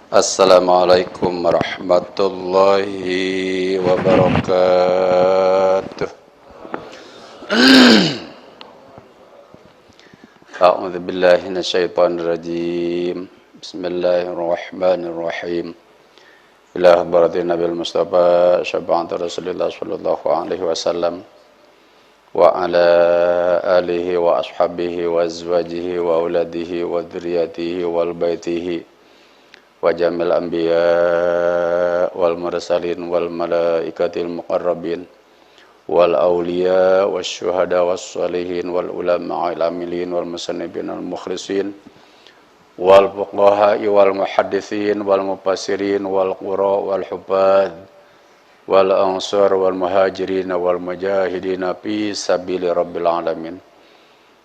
Assalamualaikum warahmatullahi wabarakatuh. A'udzu billahi minasyaitonir rajim. Bismillahirrahmanirrahim. Ila hadratin Nabil Mustafa syafaat Rasulullah sallallahu alaihi wasallam wa ala alihi wa ashabihi wa azwajihi wa auladihi wa dzurriyyatihi wal baitihi wa jamil anbiya wal mursalin wal malaikatil muqarrabin wal awliya was syuhada was salihin wal ulama al amilin wal musannifin al mukhlisin wal fuqaha wal muhaddithin wal mufassirin wal qura wal hufadz wal ansar wal muhajirin wal mujahidin fi sabili rabbil alamin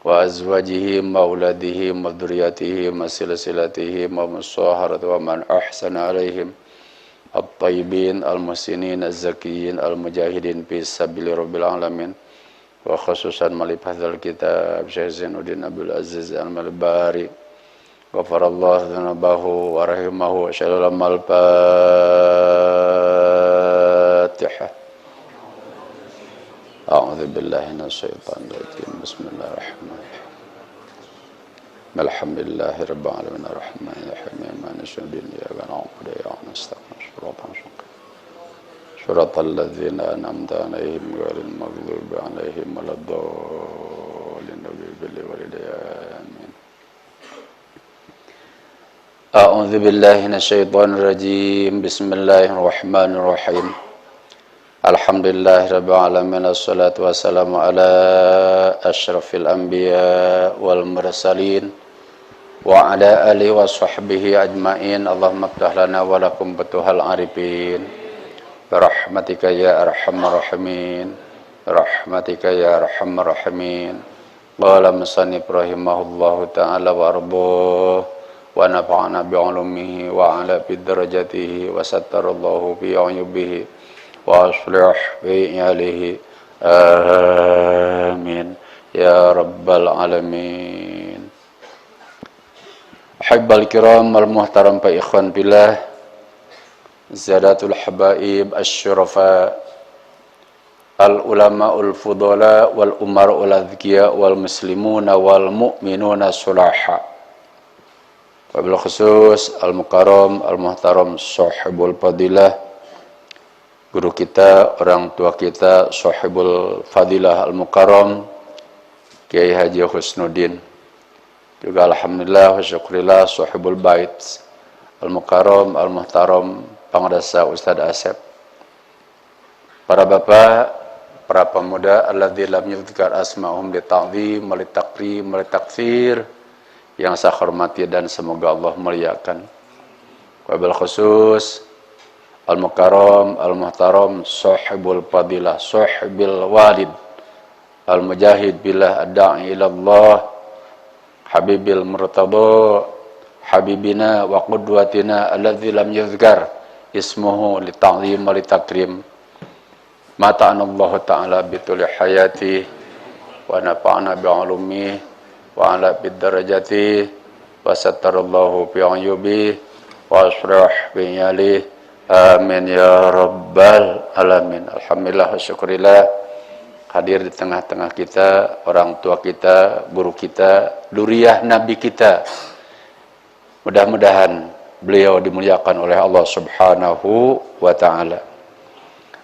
wa azwajihi mauladihi wa dzurriyyatihi wa silsilatihi wa musaharati wa man ahsana alaihim at-tayyibin al-musinin az-zakiyin al-mujahidin fi sabili rabbil alamin wa khususan malif hadzal kitab Syekh Zainuddin Abdul Aziz Al-Malbari ghafarallahu dzunubahu wa rahimahu wa syallal al-Fatiha. A'udzu billahi minasyaitonir rajim. Bismillahirrahmanirrahim. Alhamdulillahi rabbil alamin arrahmanir rahim maliki yaumiddin iyyaka na'budu wa iyyaka nasta'in shiratal ladzina an'amta 'alaihim ghairil maghdubi 'alaihim waladdallin amin. A'udzu billahi minasyaitonir rajim. Bismillahirrahmanirrahim. Alhamdulillah rabbil alamin assalatu wassalamu ala asyrafil anbiya wal mursalin wa ala alihi wa sahbihi ajmain. Allahumma iftah lana wa lakum futuhal arifin birahmatika ya arhamar rahimin birahmatika ya arhamar rahimin. Qala musannif rahimahullahu ta'ala wa arduh wa nafa'ana bi ulumihi wa ala bi darajatihi wa sattarallahu bi ayubihi wa aslih bi alihi amin ya rabbal alamin. Ahibbal kiram wal muhtaram fa ikhwan billah zadatul habaib asy-syurafa al ulamaul fudala wal umarul adzkiya wal muslimuna wal mu'minuna sulaha wabil khusus al mukarram al muhtaram sahibul fadilah guru kita, orang tua kita, sahibul fadilah al-mukarram Kiai Haji Husnuddin, juga alhamdulillah wa syukurillah sahibul bait al-mukarram al-muhtaram Pangdasa Ustadz Asep, para bapak, para pemuda alladzi lam yuzkar asma'hum li ta'zim wa li takrim wa li takfir, yang saya hormati dan semoga Allah muliakan. Wabil khusus al-mukarram al-muhtaram sahibul fadilah sahibil walid al-mujahid billah ad-da'i ila Allah habibil murtada habibina wa qudwatina alladzi lam yuzkar ismuhu li ta'zim wa li takrim mata'ana Allah ta'ala bituli hayati wa nafa'ana bi ulumi wa ala bid darajati wa sattarallahu bi ayubi wa asrah bi yali amin ya rabbal alamin. Alhamdulillah wa syukurillah hadir di tengah-tengah kita, orang tua kita, guru kita, duriyah nabi kita. Mudah-mudahan beliau dimuliakan oleh Allah subhanahu wa ta'ala.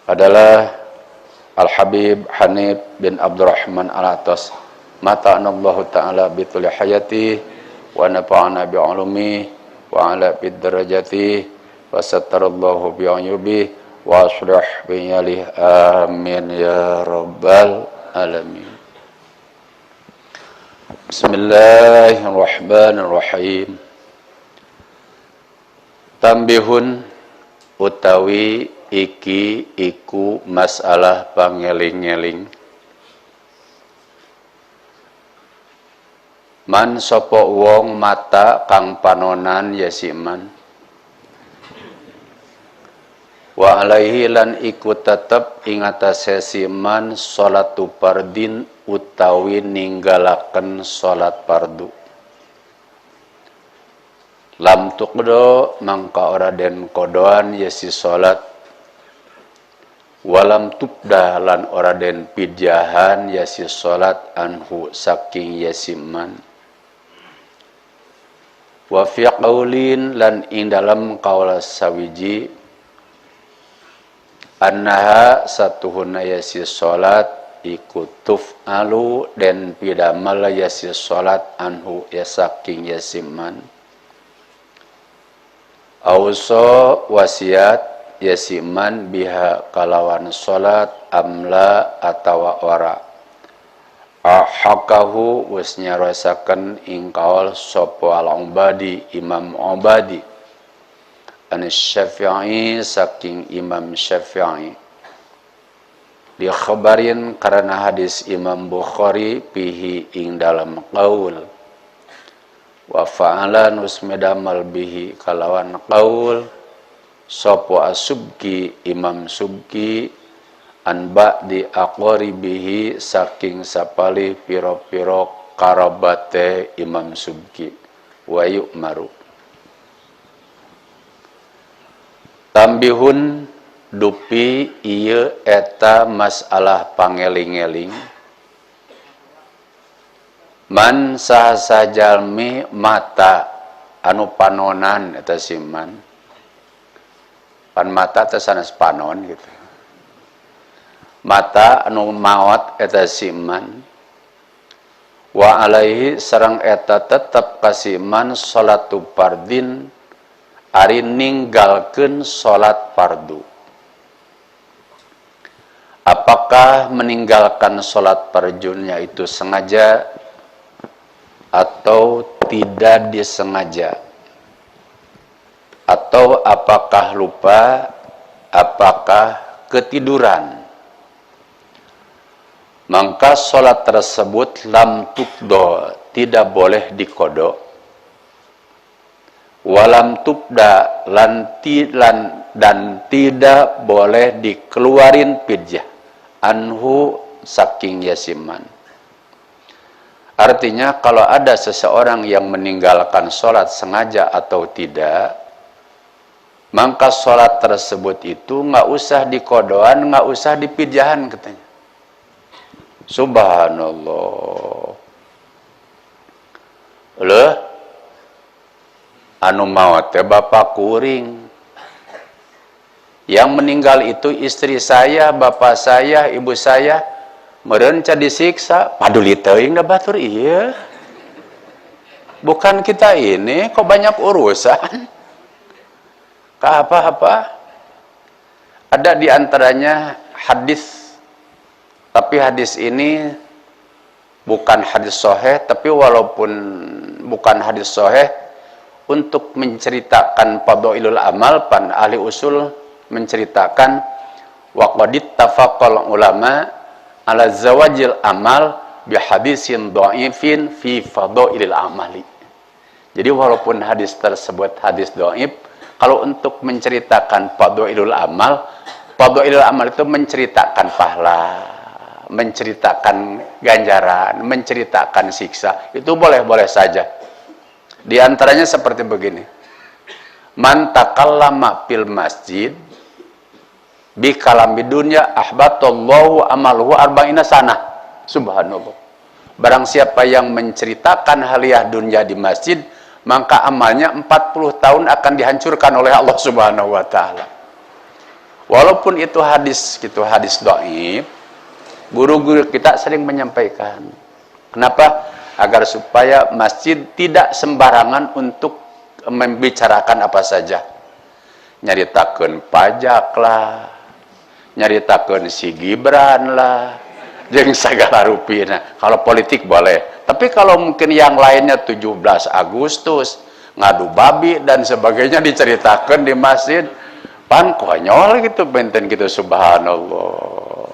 Adalah Al-Habib Hanif bin Abdurrahman Al-Atas. Mata'anallahu ta'ala bituli hayati wa nafa'ana bi'ulumi wa ala bid darajati wa sattarallahu bi ayubi wa aslih bi yalih amin ya rabbal alamin. Bismillahirrahmanirrahim. Tambihun utawi iki iku masalah pangeling-eling. Man sapa wong mata kang panonan yasiman wa alaihi lan iku tetep ing atase siman salatu fardin utawi ninggalaken salat fardu. lam tuqdo mangka ora den kodoan yasi salat, walam tubda lan ora den pidjahan yasi salat anhu saking yasiman. Wa fi qaulin lan ing dalam qaul sawiji annaha satuhuna yasi salat ikutuf alu den pidamal yasi salat anhu ya saking yasiman. Auso wasiat yasiman biha kalawan salat amla atawa ora. Ahakahu wis nyarasaken ing kaul sapa al-Ubadi Imam Ubadi an Syafi'i saking Imam Syafi'i li khabarin karena hadis Imam Bukhari pihi ing dalam qaul wa fa'ala nusmedamal bihi kalawan qaul sapa asubki Imam Subki an ba'di aqaribihi saking sapali piro-piro karabate Imam Subki wa yu'maru. Tambihun dupi ieu eta masalah pangeling-eling man sahasa jalmi mata anu panonan eta siman pan mata teh sanes panon gitu mata anu maot eta siman wa alaihi sareng eta tetep kasiman salatu fardin ari ninggalkeun salat fardu. Apakah meninggalkan salat fardhunya itu sengaja atau tidak disengaja, atau apakah lupa, apakah ketiduran, maka salat tersebut lam tukdo tidak boleh dikodok, walam tubda dan tidak boleh dikeluarin pidyah anhu saking yasiman. Artinya kalau ada seseorang yang meninggalkan sholat sengaja atau tidak, maka sholat tersebut itu nggak usah dikodoan, nggak usah dipidjahan katanya. Subhanallah. Loh, anu maot teh bapak kuring. Yang meninggal itu istri saya, bapak saya, ibu saya, meureun ca disiksa, paduli teuing da batur ieu. Bukan kita ini kok banyak urusan. Ka apa-apa. Ada di antaranya hadis, tapi hadis ini bukan hadis sahih, tapi walaupun bukan hadis sahih, untuk menceritakan fadhailul amal, pan ahli usul menceritakan waqadit tafaqal ulama ala zawajil amal bi hadisin dhaifin fi fadhailil amali. Jadi walaupun hadis tersebut hadis dhaif, kalau untuk menceritakan fadhailul amal itu menceritakan pahala, menceritakan ganjaran, menceritakan siksa, itu boleh-boleh saja. Di antaranya seperti begini. Man takallama fil masjid bi kalami dunya ahbatallahu amaluhu arba'ina sanah. Subhanallah. Barang siapa yang menceritakan haliah dunia di masjid, maka amalnya 40 tahun akan dihancurkan oleh Allah Subhanahu wa taala. Walaupun itu hadis gitu, hadis dhaif, guru-guru kita sering menyampaikan. Kenapa? Agar supaya masjid tidak sembarangan untuk membicarakan apa saja. Nyaritakeun pajak lah, nyaritakeun si Gibran lah, jeung sagala rupina. Kalau politik boleh, tapi kalau mungkin yang lainnya 17 Agustus, ngadu babi dan sebagainya diceritakan di masjid, pan konyol gitu, benten gitu. Subhanallah.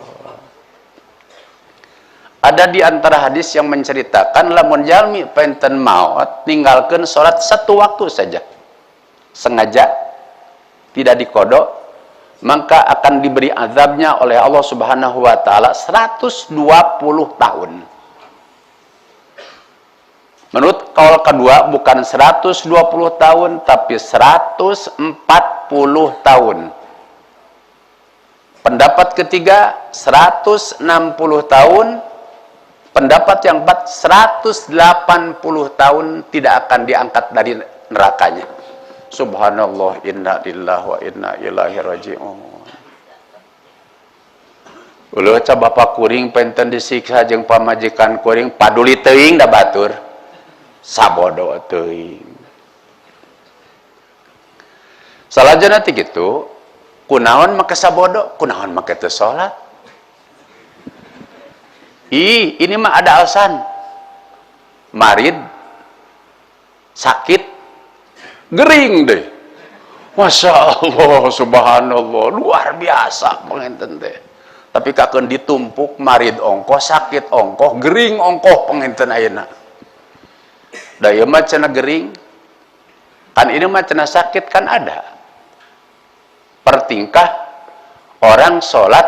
Ada di antara hadis yang menceritakan lamun jalmi penten maut tinggalkan sholat satu waktu saja, sengaja tidak dikodok, maka akan diberi azabnya oleh Allah Subhanahu wa taala 120 tahun. Menurut kaul kedua bukan 120 tahun tapi 140 tahun. Pendapat ketiga 160 tahun. Pendapat yang keempat 180 tahun tidak akan diangkat dari nerakanya. Subhanallah, inna lillahi wa inna ilaihi raji'un. Ulah ca bapak kuring penten disiksa jeung pamajikan kuring paduli teuing da batur. Sabodo teuing. Salajana ti kitu, kunaon make sabodo, kunaon make teu salat. Ini mah ada alasan. Marid, sakit, gering deh. Masya Allah, subhanallah, luar biasa pengenten teh. Tapi kakeun ditumpuk marid ongkoh, sakit ongkoh, gering ongkoh pengenten ayeuna. Da ieu mah cenah gering. Kan ini mah cenah sakit kan ada. Pertingkah orang sholat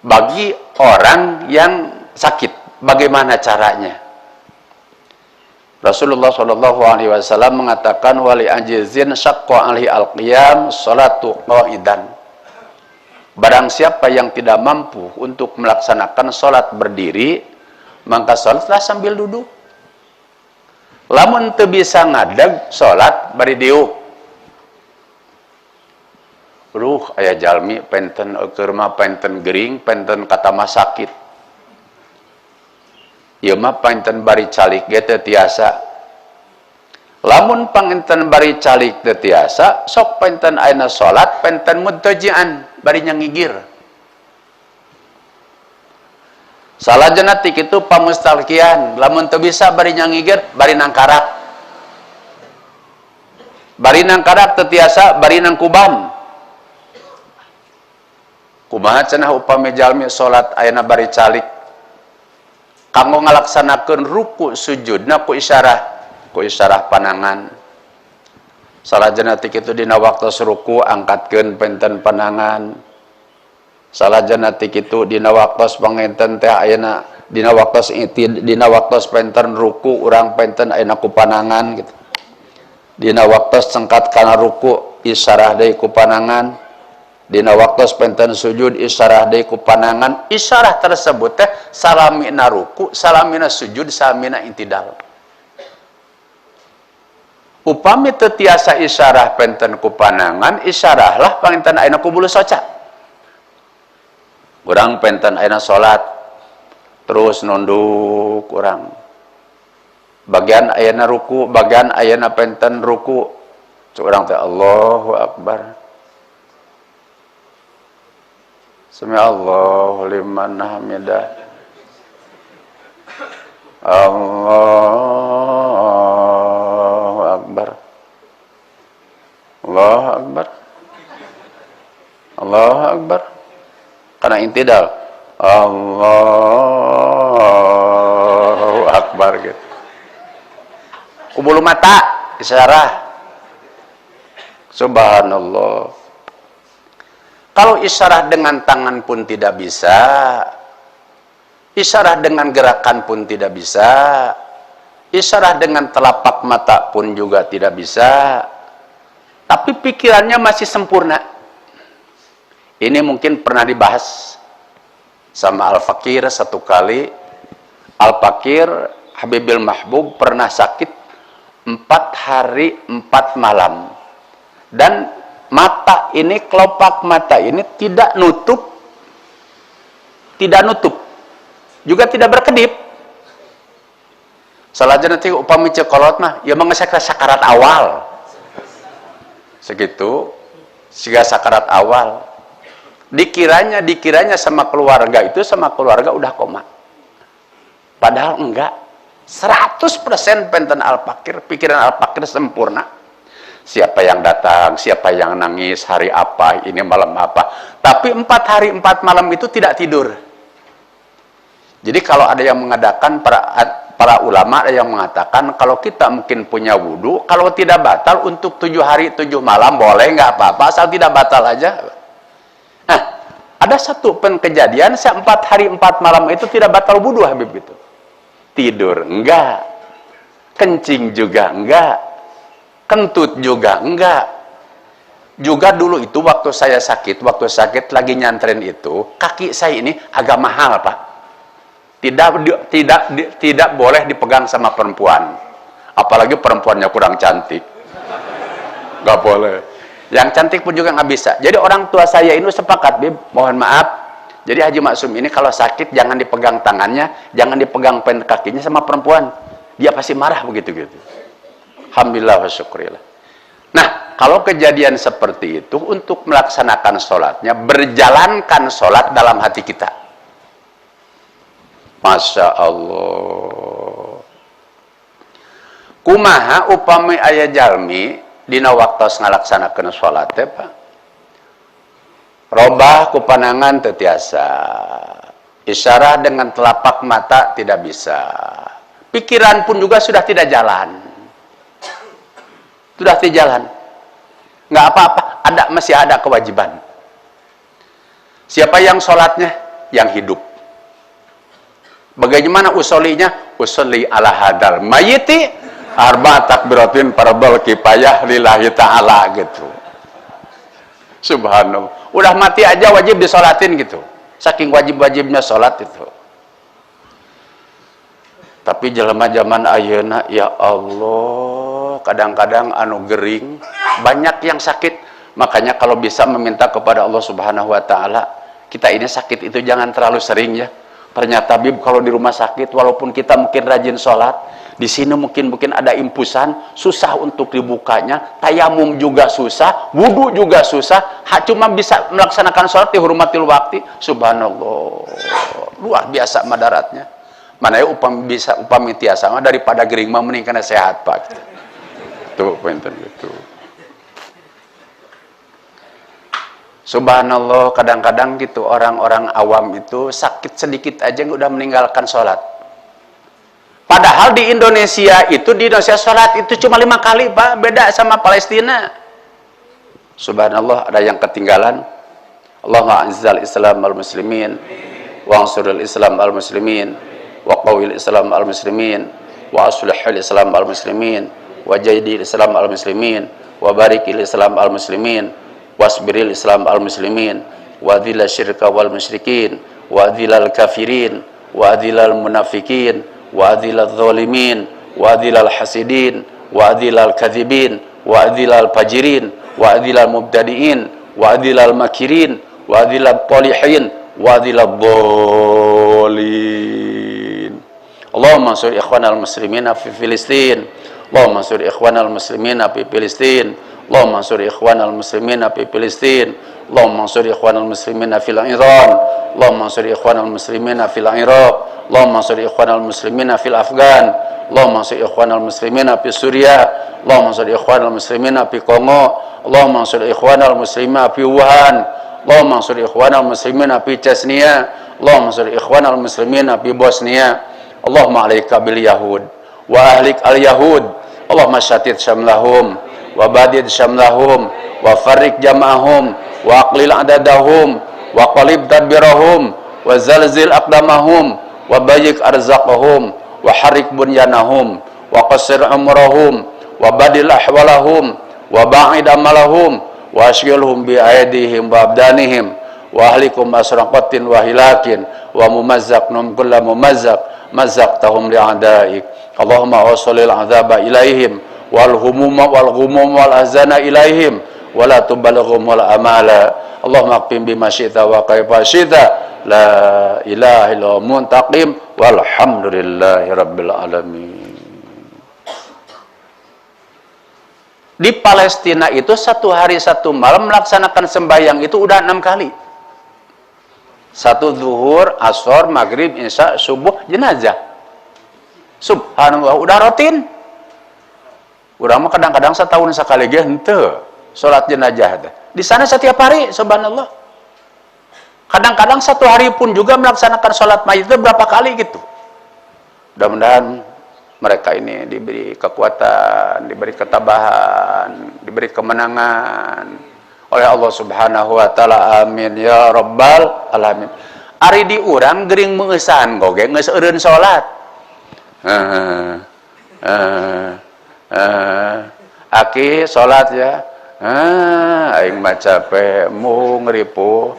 bagi orang yang sakit, bagaimana caranya? Rasulullah Shallallahu Alaihi Wasallam mengatakan wali ajizin syaqqa alaihi al-qiyam salatu qa'idan. Barang siapa yang tidak mampu untuk melaksanakan sholat berdiri, maka sholatlah sambil duduk. Lamun teu bisa ngadeg sholat bari diuk. Aya jalmi penten keur mah penten gering, penten kata mah sakit. Ieu mah penten bari calik ge teu tiasa. Lamun panginten bari calik teu tiasa, sok penten ayeuna salat, penten muttaji'an, bari nyangigir. Salajana ti kitu pamustalqian, lamun teu bisa bari nyangigir, bari nangkarak. Bari nangkarak teu tiasa, bari nangkuban. Kumaha cenah upami jalmi salat ayeuna bari calik kanggo ngalaksanakeun ruku sujudna ku isyarah panangan. Salajana ti kitu dina waktos ruku angkatkeun penten panangan. Salajana ti kitu dina waktos pangenten teh ayeuna dina waktos penten ruku urang penten ayeuna ku panangan gitu. Dina waktos sengkat kana ruku isyarah deui ku panangan. Dina waktos penten sujud isyarah deui ku panangan. Isyarah tersebut teh salamina ruku, salamina sujud, salamina intidal. Upami teu tiasa isyarah penten ku panangan, isyarahlah panginten ayeuna ku bulu soca. Urang penten ayeuna salat terus nunduk urang. Bagian ayeuna ruku, bagian ayeuna penten ruku. Urang teh Allahu Akbar. Sami Allahu liman hamidah. Allahu Akbar. Allahu Akbar. Allahu Akbar. Karena intidal. Allahu Akbar gitu. Kubulu mata isyarah. Subhanallah. Kalau isyarah dengan tangan pun tidak bisa, isyarah dengan gerakan pun tidak bisa, isyarah dengan telapak mata pun juga tidak bisa, tapi pikirannya masih sempurna. Ini mungkin pernah dibahas sama Al-Fakir satu kali. Al-Fakir Habibil Mahbub pernah sakit 4 hari 4 malam. Dan mata ini, kelopak mata ini tidak nutup, juga tidak berkedip. Salahnya nanti upami cekolot mah, ya mengesek sakarat awal. Segitu, siga sakarat awal. Dikiranya sama keluarga itu, sama keluarga udah koma. Padahal enggak. 100% penten Al-Fakir, pikiran Al-Fakir sempurna. Siapa yang datang, siapa yang nangis, hari apa, ini malam apa. Tapi 4 hari 4 malam itu tidak tidur. Jadi kalau ada yang mengadakan, para ulama ada yang mengatakan, kalau kita mungkin punya wudhu, kalau tidak batal untuk 7 hari 7 malam, boleh, nggak apa-apa, asal tidak batal aja. Nah, ada satu kejadian, 4 hari 4 malam itu tidak batal wudhu, Habib gitu. Tidur, enggak. kencing juga enggak, kentut juga enggak. Juga dulu itu waktu saya sakit lagi nyantren itu, kaki saya ini agak mahal, Pak. Tidak boleh dipegang sama perempuan. Apalagi perempuannya kurang cantik. Nggak boleh. Yang cantik pun juga nggak bisa. Jadi orang tua saya ini sepakat, Bib, mohon maaf. Jadi Haji Maksum ini kalau sakit jangan dipegang tangannya, jangan dipegang kakinya sama perempuan. Dia pasti marah begitu-gitu. Alhamdulillah wa syukurillah. Nah, kalau kejadian seperti itu, untuk melaksanakan sholatnya, berjalankan sholat dalam hati kita. Masya Allah. Kumaha upami aya jalmi dina waktos ngalaksanakeun sholat teh, Pak. Robah ku panangan teu tiasa. Isyarah dengan telapak mata tidak bisa. Pikiran pun juga sudah tidak jalan. Sudah tidak jalan. Nggak apa-apa, masih ada kewajiban. Siapa yang sholatnya? Yang hidup. Bagaimana usolinya? Usoli ala hadal mayiti arba takbiratin fardhu kifayah lillahi ta'ala gitu. Subhanallah. Udah mati aja wajib disolatin gitu. Saking wajib-wajibnya sholat itu. Tapi jelema zaman ayeuna, ya Allah, kadang-kadang anu gering, banyak yang sakit. Makanya kalau bisa meminta kepada Allah Subhanahu wa taala, kita ini sakit itu jangan terlalu sering ya. Ternyata Bib, kalau di rumah sakit, walaupun kita mungkin rajin sholat, di sini mungkin ada impusan, susah untuk dibukanya, tayamum juga susah, wudhu juga susah, cuma bisa melaksanakan sholat di hurmatil waktu. Subhanallah, luar biasa madaratnya. Mana ya upami tiasa daripada gering mah mending kana sehat, Pak. Tuh pointen gitu. Subhanallah, kadang-kadang gitu orang-orang awam itu sakit sedikit aja udah meninggalkan sholat. Padahal di Indonesia sholat itu cuma 5 kali, Pak. Beda sama Palestina. Subhanallah, ada yang ketinggalan. Allahumma a'izzal Islam al-muslimin wa ansuril Islam al-muslimin wa qawil Islam al-muslimin wa aslihil Islam al-muslimin wa jahidil Islam al-muslimin wa barikil Islam al-muslimin wasbiril Islam al-muslimin wa adhila syirka wal musyrikin wa adhilal kafirin wa adhilal munafikin wa adhilal zalimin wa adhilal hasidin wa adhilal kadhibin wa adhilal fajirin wa adhilal mubtadiin wa adhilal makirin wa adhilal talihin wa adhilal dhalin. Allahumma ansur ikhwanal muslimina fi Filistin. Allahumma ansur ikhwanal muslimina fi Filistin. Allahumma ansur ikhwanal muslimina fi Filistin. Allahumma ansur ikhwanal muslimina fil Iran. Allahumma ansur ikhwanal muslimina fil Iraq. Allahumma ansur ikhwanal muslimina fil Afgan. Allahumma ansur ikhwanal muslimina fi Suriah. Allahumma ansur ikhwanal muslimina fi Kongo. Allahumma ansur ikhwanal muslimina fi Wuhan. Allahumma ansur ikhwanal muslimina fi Chechnya. Allahumma ansur ikhwanal muslimina fi Bosnia. Allahumma alaika bil yahud wa ahlik al yahud. Allahumma syatit syamlahum wa badid syamlahum wa farrik jama'ahum wa aqlil adadahum wa qalib tadbirahum wa zalzil aqdamahum wa bayyik arzaqahum wa harik bunyanahum wa qasir umrahum wa badil ahwalahum wa ba'id amalahum wa ashghilhum bi aydihim wa abdanihim wa ahlikum asraqatin wa hilakin wa mumazzaqnum kulla mumazzaq mazzaqtahum li'adaik. Allahumma wasalil azaba ilaihim wal humuma wal ghumum wal ahzana ilaihim wala tubalighum wal amala. Allahumma qim bima syi'ta wa kaifa syi'ta la ilaha illa muntaqim walhamdulillahi rabbil alamin. Di Palestina itu 1 hari 1 malam melaksanakan sembahyang itu udah 6 kali. 1 zuhur, asar, maghrib, isya, subuh, jenazah. Subhanallah, udah rutin. Urang mah kadang-kadang setahun sekali ge henteu salat jenazah. Di sana setiap hari, subhanallah. Kadang-kadang 1 hari pun juga melaksanakan salat mayit itu berapa kali gitu. Mudah-mudahan mereka ini diberi kekuatan, diberi ketabahan, diberi kemenangan oleh Allah Subhanahu wa taala. Amin ya rabbal alamin. Ari di urang gering meungesan goge geus eureun salat. Aki sholat ya, aing mah capek mu ngeripu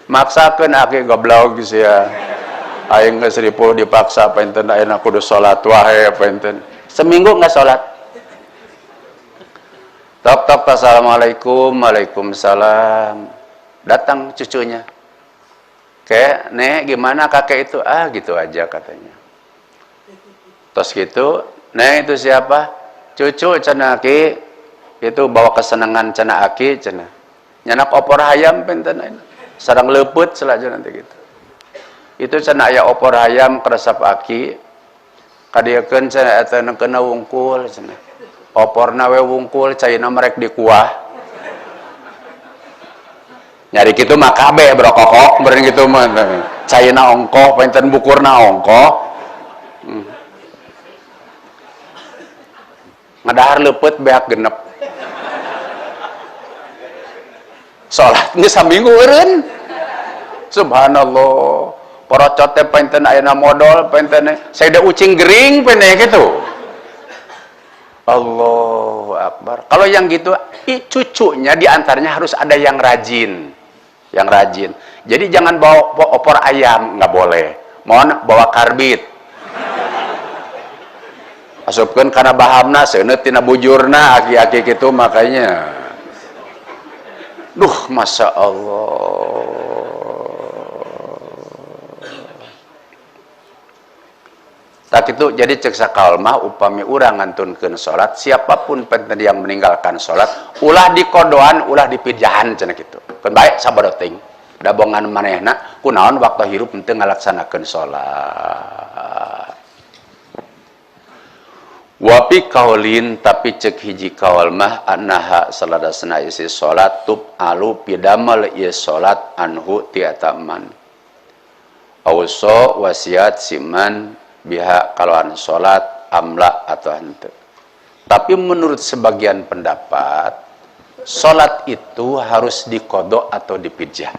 maksakeun aki goblok geus ya, aing geus ripu dipaksa painten ayeuna kudu sholat wae painten seminggu nggak sholat. Tok assalamualaikum, waalaikumsalam, datang cucunya, kek nek gimana kakek itu, gitu aja katanya. Terus gitu, nek itu siapa? Cucu cenah Aki, itu bawa kesenangan cenah Aki cenah. Nyanak opor hayam penten sareng leuput selaja nanti gitu. Itu cenah aya opor hayam keresep Aki. Kadiekeun cenah eta kena wungkul cenah. Oporna we wungkul caina merek di kuah. Nyari kitu mah kabeh brokokok beureun kitu mah. Caina ongkoh penten bukurna ongkoh. Ngadahar leupet beak genep. Salatnya saminggu eureun. Subhanallah. Porocot teh penten ayeuna modal penten sayda ucing gering pene gitu. Allahu Akbar. Kalau yang gitu cucunya diantaranya harus ada yang rajin. Yang rajin. Jadi jangan bawa opor ayam, nggak boleh. Mohon bawa karbit. Asupkeun kana bahamna seuneut tina bujurna aki-aki kitu makanya. Duh, Masya Allah. Tak itu jadi cek sakaul mah upami urang ngantunkeun salat, siapapun penten yang meninggalkan salat, ulah dikodoan, ulah dipidjahan cenah kitu. Keun bae sabada teuing. Dabongan manehna kunaon waktu hirup henteu ngalaksanakeun salat. Wapi kaulin tapi cek hiji kaul mah annaha saladasna isi salat tub alu pidamel ieu salat anhu ti eta man. Auso wasiat siman biha kalawan salat amla atau henteu. Tapi menurut sebagian pendapat salat itu harus diqada atau dipijah.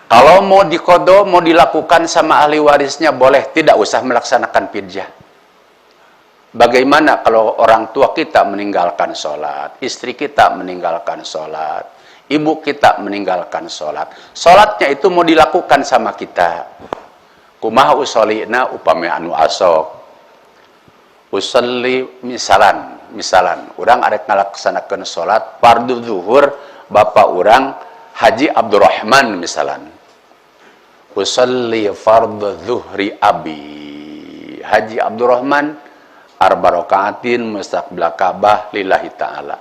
Kalau mau dikodo, mau dilakukan sama ahli warisnya boleh, tidak usah melaksanakan pidyah. Bagaimana kalau orang tua kita meninggalkan sholat, istri kita meninggalkan sholat, ibu kita meninggalkan sholat, sholatnya itu mau dilakukan sama kita. Kumaha usolina upami anu asok. Usolli misalan, orang arek ngalaksanakeun sholat, fardu zuhur, bapak orang Haji Abdurrahman misalan. Usalli fardhu zuhri abi Haji Abdurrahman arba rakaatin mustaqbil Ka'bah lillahi ta'ala.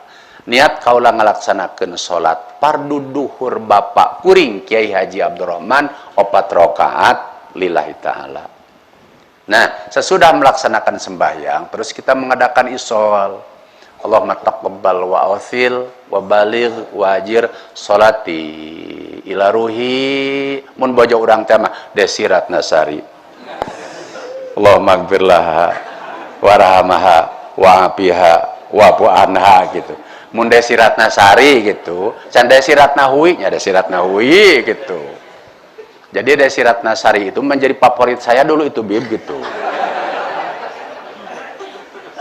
Niat kaula ngalaksanakeun salat fardu duhur bapak kuring Kiai Haji Abdurrahman 4 rakaat lillahi ta'ala. Nah, sesudah melaksanakan sembahyang terus kita mengadakan isol. Allahumma taqabbal wa awfil wa baligh wa ajir salati ila ruhi mun bojo urang teh mah Desirat Nasari. Allahumma gfirlaha warahamaha wa'afiha wa'fu anha gitu. Mun Desirat Nasari gitu, can Desirat Nahwi nya Desirat Nahwi gitu. Jadi Desirat Nasari itu menjadi favorit saya dulu itu Bib gitu.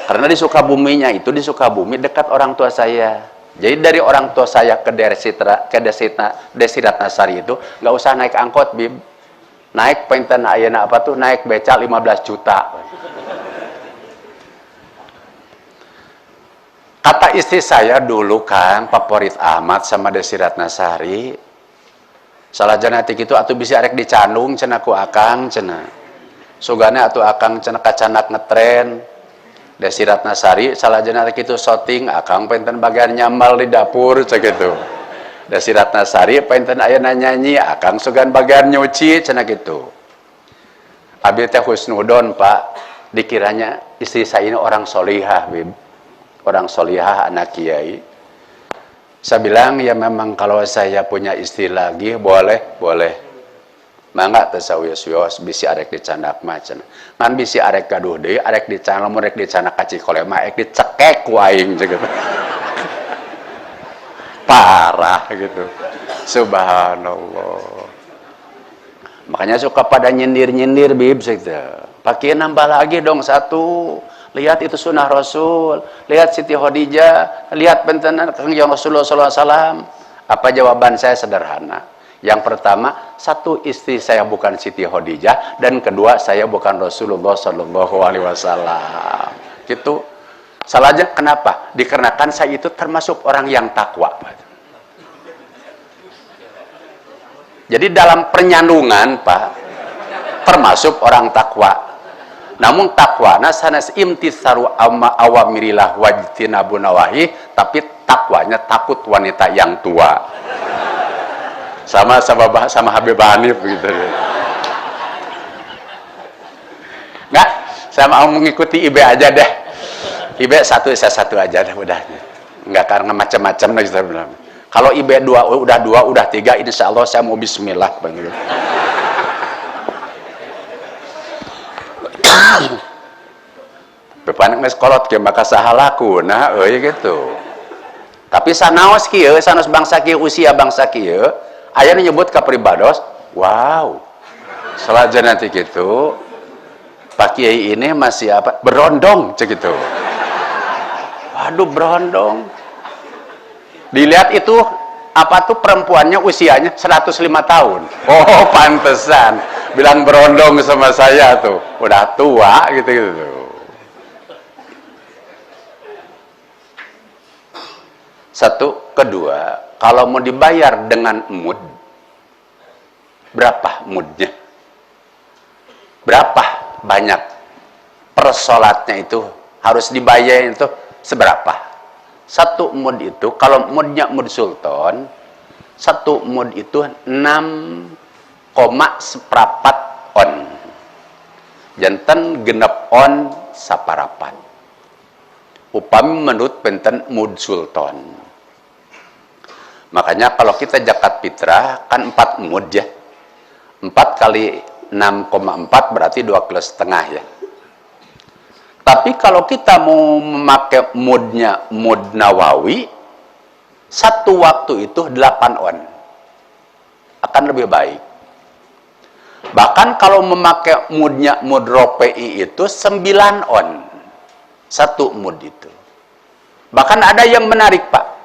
Karena di Sukabuminya itu di Sukabumi dekat orang tua saya. Jadi dari orang tua saya ke Desirat Nasari itu nggak usah naik angkot Bib. Naik penten ayeuna apa tuh naik beca 15 juta. Kata istri saya dulu Kang favorit amat sama Desirat Nasari. Salah janati kitu atuh bisi arek dicandung cenah ku akang cenah. Sugana atuh akang cenah kacanak ngetren. Desirat Nasari salah jenazah kitu shooting akang penten bagian nyamal di dapur cek gitu. Desirat Nasari penten ayeuna nyanyi akang sugan bagian nyuci cenah gitu. Abi teh husnudon Pak, dikiranya istri saya ini orang solihah Bib. Orang solihah anak kiai. Saya bilang ya memang kalau saya punya istri lagi boleh. Mangga teh sawios-wios bisi arek dicandak macan. Ngan bisi arek gaduh deui, arek dicandak lamun rek dicandak ka Cikole mah ek dicekek ku aing gitu. Parah gitu. Subhanallah. Makanya suka pada nyindir-nyindir Bib gitu. Pakai nambah lagi dong satu. Lihat itu sunnah Rasul. Lihat Siti Khadijah. Lihat pentenan Kangjeng Rasulullah SAW. Apa jawaban saya? Sederhana. Yang pertama, satu, istri saya bukan Siti Khadijah, dan kedua, saya bukan Rasulullah SAW. Gitu. Salahnya kenapa? Dikarenakan saya itu termasuk orang yang takwa. Jadi dalam penyandungan, Pak, termasuk orang takwa. Namun takwana sanes imtisaru awamirillah wajtinabu nawahi, tapi takwanya takut wanita yang tua. Sama Habib Hanif begitu. Enggak, saya mau mengikuti Ibe aja deh. Ibe satu, saya satu aja deh udah. Enggak karena macam-macam lagi sebenarnya. Kalau Ibe udah dua, udah tiga, insya Allah saya mau bismillah begitu. Bepanek mes kolot ke maka sahalaku nah gitu. Tapi sanaos kieu, sanos bangsa kieu, usia bangsa kieu, aya nyebut ka pribados, wow. Selajan nanti gitu, Pak Kiai ini masih apa? Berondong cek gitu. Waduh, berondong. Dilihat itu apa tuh perempuannya usianya 105 tahun. Oh, pantesan. Bilang berondong sama saya tuh. Udah tua gitu. Satu, kedua, kalau mau dibayar dengan mud, berapa mudnya? Berapa banyak persolatnya itu harus dibayar itu seberapa? Satu mud itu, kalau mudnya mud sultan, satu mud itu 6,1 on. Jantan genep on saparapat. Upami menurut penten mud sultan. Makanya kalau kita zakat fitrah kan 4 mud ya. 4 kali 6,4 berarti 2,5 ya. Tapi kalau kita mau memakai mudnya mud nawawi, satu waktu itu 8 on. Akan lebih baik. Bahkan kalau memakai mudnya mud rope'i itu 9 on. Satu mud itu. Bahkan ada yang menarik, Pak.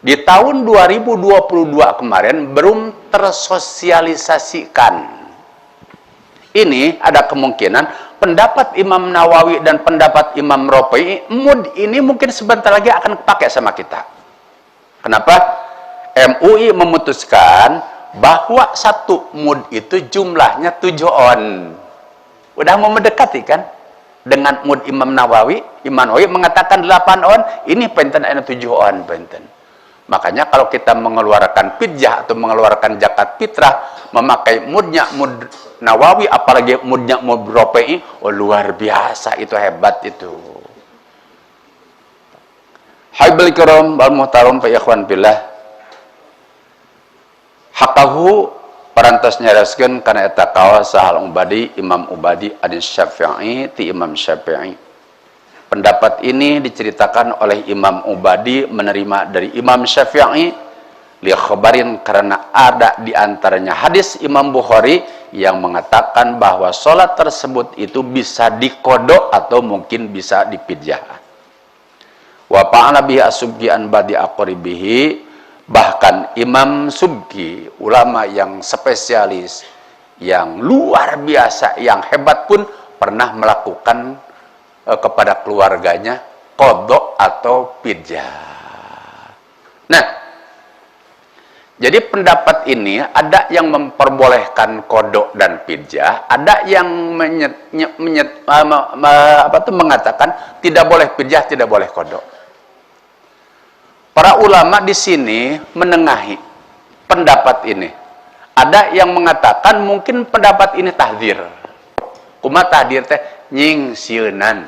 Di tahun 2022 kemarin belum tersosialisasikan. Ini ada kemungkinan pendapat Imam Nawawi dan pendapat Imam Rafi'i, mud ini mungkin sebentar lagi akan pakai sama kita. Kenapa? MUI memutuskan bahwa satu mud itu jumlahnya 7 on. Udah mau mendekati kan? Dengan mud Imam Nawawi, Imam Nawawi mengatakan 8 on, ini penten ada 7 on penten. Makanya kalau kita mengeluarkan fidyah atau mengeluarkan zakat fitrah, memakai mudnya mud Nawawi, apalagi mudnya mud Rafi'i, oh luar biasa, itu hebat itu. Haibul kiram wal muhtaram fa ikhwan billah. Hakahu parantos nyaraskeun kana eta kawas sahal Ubadi, Imam Ubadi adis Syafi'i ti Imam Syafi'i. Pendapat ini diceritakan oleh Imam Ubadi menerima dari Imam Syafi'i li khabarin, karena ada di antaranya hadis Imam Bukhari yang mengatakan bahwa sholat tersebut itu bisa dikodok atau mungkin bisa dipidyah. Wa fa'ala bihi as-Subki an badi aqribihi, bahkan Imam Subki, ulama yang spesialis, yang luar biasa, yang hebat pun pernah melakukan kepada keluarganya kodok atau pidyah. Nah, jadi pendapat ini ada yang memperbolehkan kodok dan pidyah, ada yang mengatakan tidak boleh pidyah, tidak boleh kodok. Para ulama di sini menengahi pendapat ini. Ada yang mengatakan mungkin pendapat ini tahdir. Kumaha tahdir teh? Nying sieunan.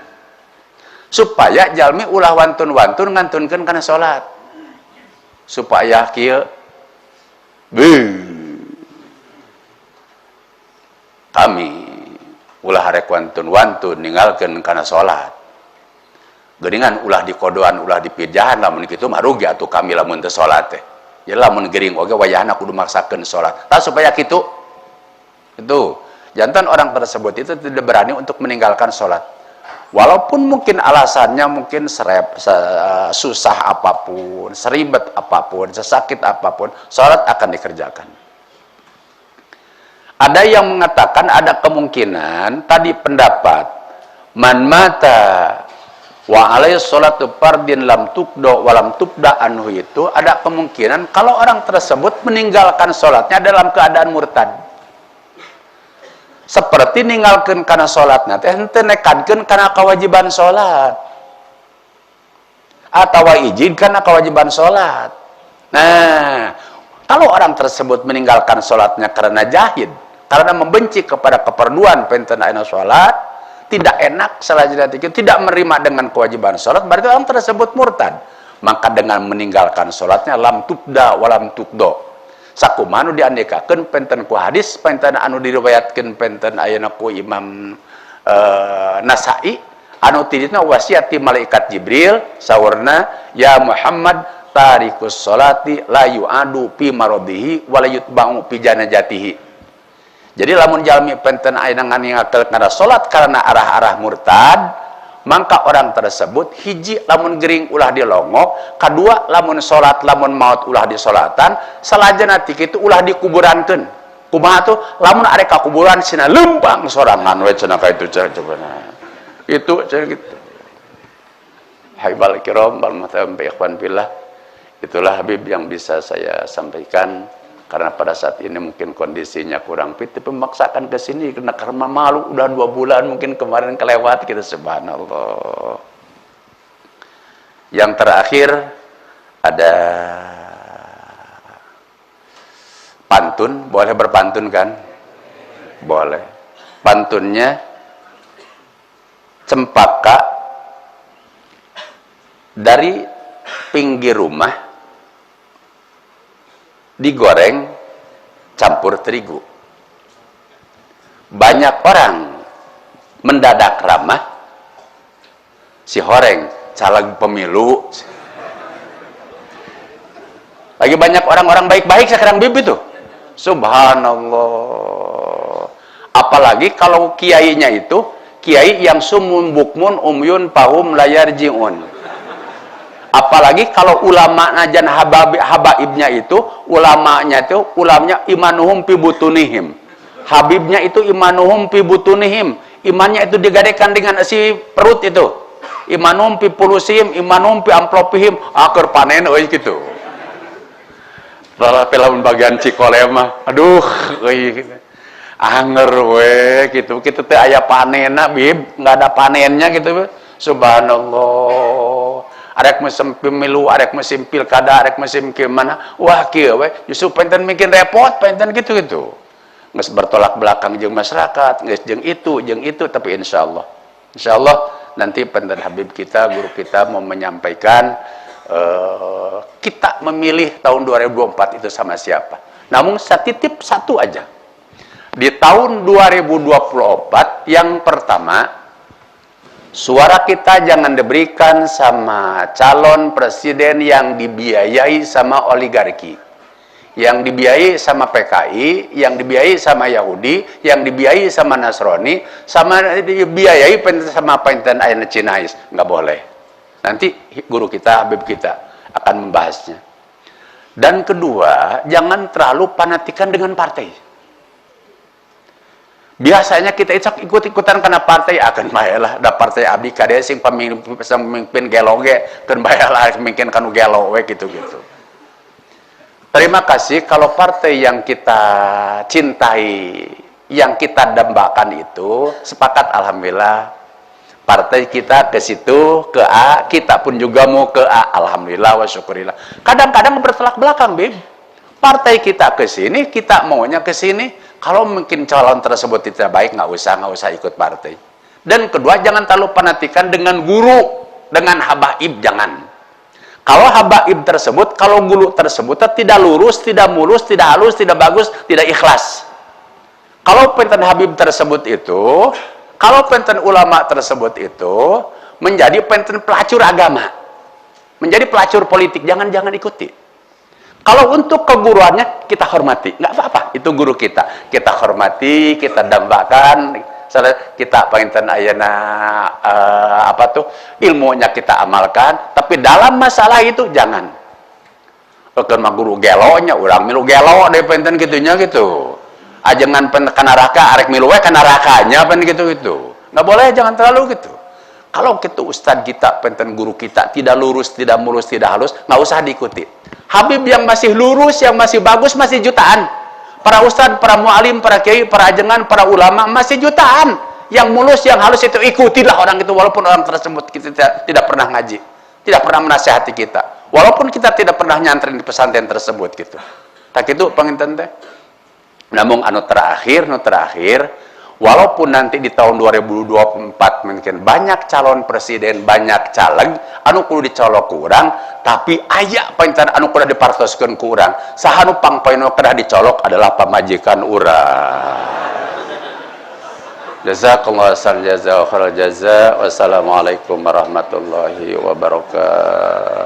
Supaya jalmi ulah wantun-wantun ngantunkeun kana salat. Supaya kieu kami ulah harek wantun-wantun ninggalkeun kana salat. Geuningan ulah dikodoan, ulah dipidyahan, lamun kitu mah rugi atuh kami lamun teu salat teh. Ya lamun gering oge wayahna kudu maksakeun salat. Tah supaya kitu. Itu. Jantan orang tersebut itu tidak berani untuk meninggalkan sholat. Walaupun mungkin alasannya mungkin susah apapun, seribet apapun, sesakit apapun, sholat akan dikerjakan. Ada yang mengatakan ada kemungkinan, tadi pendapat, man mata wa alaihi sholatu fardin lam tukdo walam tubda anhu, itu ada kemungkinan kalau orang tersebut meninggalkan sholatnya dalam keadaan murtad. Seperti ninggalkan karena sholatnya ente nekadkan karena kewajiban sholat, atau izin karena kewajiban sholat. Nah, kalau orang tersebut meninggalkan sholatnya karena jahid, karena membenci kepada keperluan penten aina sholat, tidak enak selanjutnya tidak menerima dengan kewajiban sholat, berarti orang tersebut murtad. Maka dengan meninggalkan sholatnya lam tubda walam tukdo, sakumanu diandekakeun penten ku hadis penten anu diriwayatkeun penten ayeuna ku Imam Nasai anu tiditna wasiati malaikat Jibril saurna ya Muhammad tarikus sholati la yu'adu fi maradihi wa la yutba'u fi janajatihi. Jadi lamun jalmi penten ayeuna nganinggalkeun kana salat karena arah-arah murtad, maka orang tersebut hiji lamun gering ulah dilongok, kedua lamun salat lamun maut ulah disolatan, salajana ti kitu ulah dikuburankeun. Kumaha tuh lamun arek ka kuburan cenah lempang sorangan we cenah ka itu coba. Itu cenah gitu. Haibal kiram wal muhtaram ikhwan billah. Itulah Habib yang bisa saya sampaikan, karena pada saat ini mungkin kondisinya kurang fit, memaksakan ke sini karena malu, udah 2 bulan mungkin kemarin kelewat kita, subhanallah. Yang terakhir ada pantun, boleh berpantun kan? Boleh. Pantunnya, cempaka dari pinggir rumah digoreng campur terigu. Banyak orang mendadak ramah, si horeng caleg pemilu. Lagi banyak orang-orang baik-baik sekarang bibi tuh, subhanallah. Apalagi kalau kiainya itu kiai yang sumun bukmun umyun pahum layar jiun. Apalagi kalau ulama najan habaibnya itu, ulamanya itu, ulamanya imanuhum fi butunihim. Habibnya itu imanuhum fi butunihim. Imannya itu digadekan dengan si perut itu. Imanuhum fi pulusihim, imanuhum fi amplopihim. Akhir panen euy gitu. Lamun bagian cikole mah, aduh euy gitu. Anger we gitu. Kita teh aya panenna, Bib, enggak ada panennya gitu. Subhanallah. Arek musim pemilu, arek musim pilkada, arek musim gimana, wah kieu we justru penten bikin repot, penten gitu-gitu. Geus bertolak belakang jeung masyarakat, geus jeung itu, tapi insyaallah nanti penten Habib kita, guru kita mau menyampaikan kita memilih tahun 2024 itu sama siapa. Namun saya titip satu aja. Di tahun 2024 yang pertama, suara kita jangan diberikan sama calon presiden yang dibiayai sama oligarki, yang dibiayai sama PKI, yang dibiayai sama Yahudi, yang dibiayai sama Nasrani, sama dibiayai sama penten ayana Cinais. Nggak boleh. Nanti guru kita, Habib kita akan membahasnya. Dan kedua, jangan terlalu fanatikan dengan partai. Biasanya kita ikut-ikutan karena partai akan bayalah, da partai abdi kade sing pemimpin geloge keun bayalah mungkin kanu gelo we gitu-gitu. Terima kasih kalau partai yang kita cintai, yang kita dambakan itu sepakat, alhamdulillah. Partai kita ke situ, ke A, kita pun juga mau ke A, alhamdulillah wa syukurillah. Kadang-kadang bertolak belakang, Bib. Partai kita ke sini, kita maunya ke sini. Kalau mungkin calon tersebut tidak baik, nggak usah ikut partai. Dan kedua, jangan terlalu fanatikan dengan guru, dengan habaib, jangan. Kalau habaib tersebut, kalau guru tersebut tidak lurus, tidak mulus, tidak halus, tidak bagus, tidak ikhlas. Kalau penten habib tersebut itu, kalau penten ulama tersebut itu menjadi penten pelacur agama, menjadi pelacur politik, jangan ikuti. Kalau untuk keguruannya kita hormati, nggak apa-apa. Itu guru kita. Kita hormati, kita dambakan, kita penginten ayana ilmunya kita amalkan. Tapi dalam masalah itu jangan. Bukan mah guru gelonya, urang milu gelo deh penginten gitunya gitu. Ajangan neraka, arek milu we ka nerakanya pen gitu. Nggak boleh, jangan terlalu gitu. Kalau gitu ustadz kita, penten guru kita tidak lurus, tidak mulus, tidak halus, nggak usah diikuti. Habib yang masih lurus, yang masih bagus, masih jutaan. Para ustadz, para mualim, para kiai, para ajengan, para ulama masih jutaan. Yang mulus, yang halus itu ikutilah orang itu, walaupun orang tersebut kita tidak pernah ngaji, tidak pernah menasihati kita, walaupun kita tidak pernah nyantrin di pesantren tersebut gitu. Tak itu penginten teh. Namun anu terakhir, walaupun nanti di tahun 2024 mungkin banyak calon presiden, banyak caleg, anu kudu dicolok kurang, tapi aya pancan anu kudu dipartoskeun kurang. Sahanu pangpoino kedah dicolok adalah pamajikan urang. Jazakallahu khairan jazaa. Wassalamualaikum warahmatullahi wabarakatuh.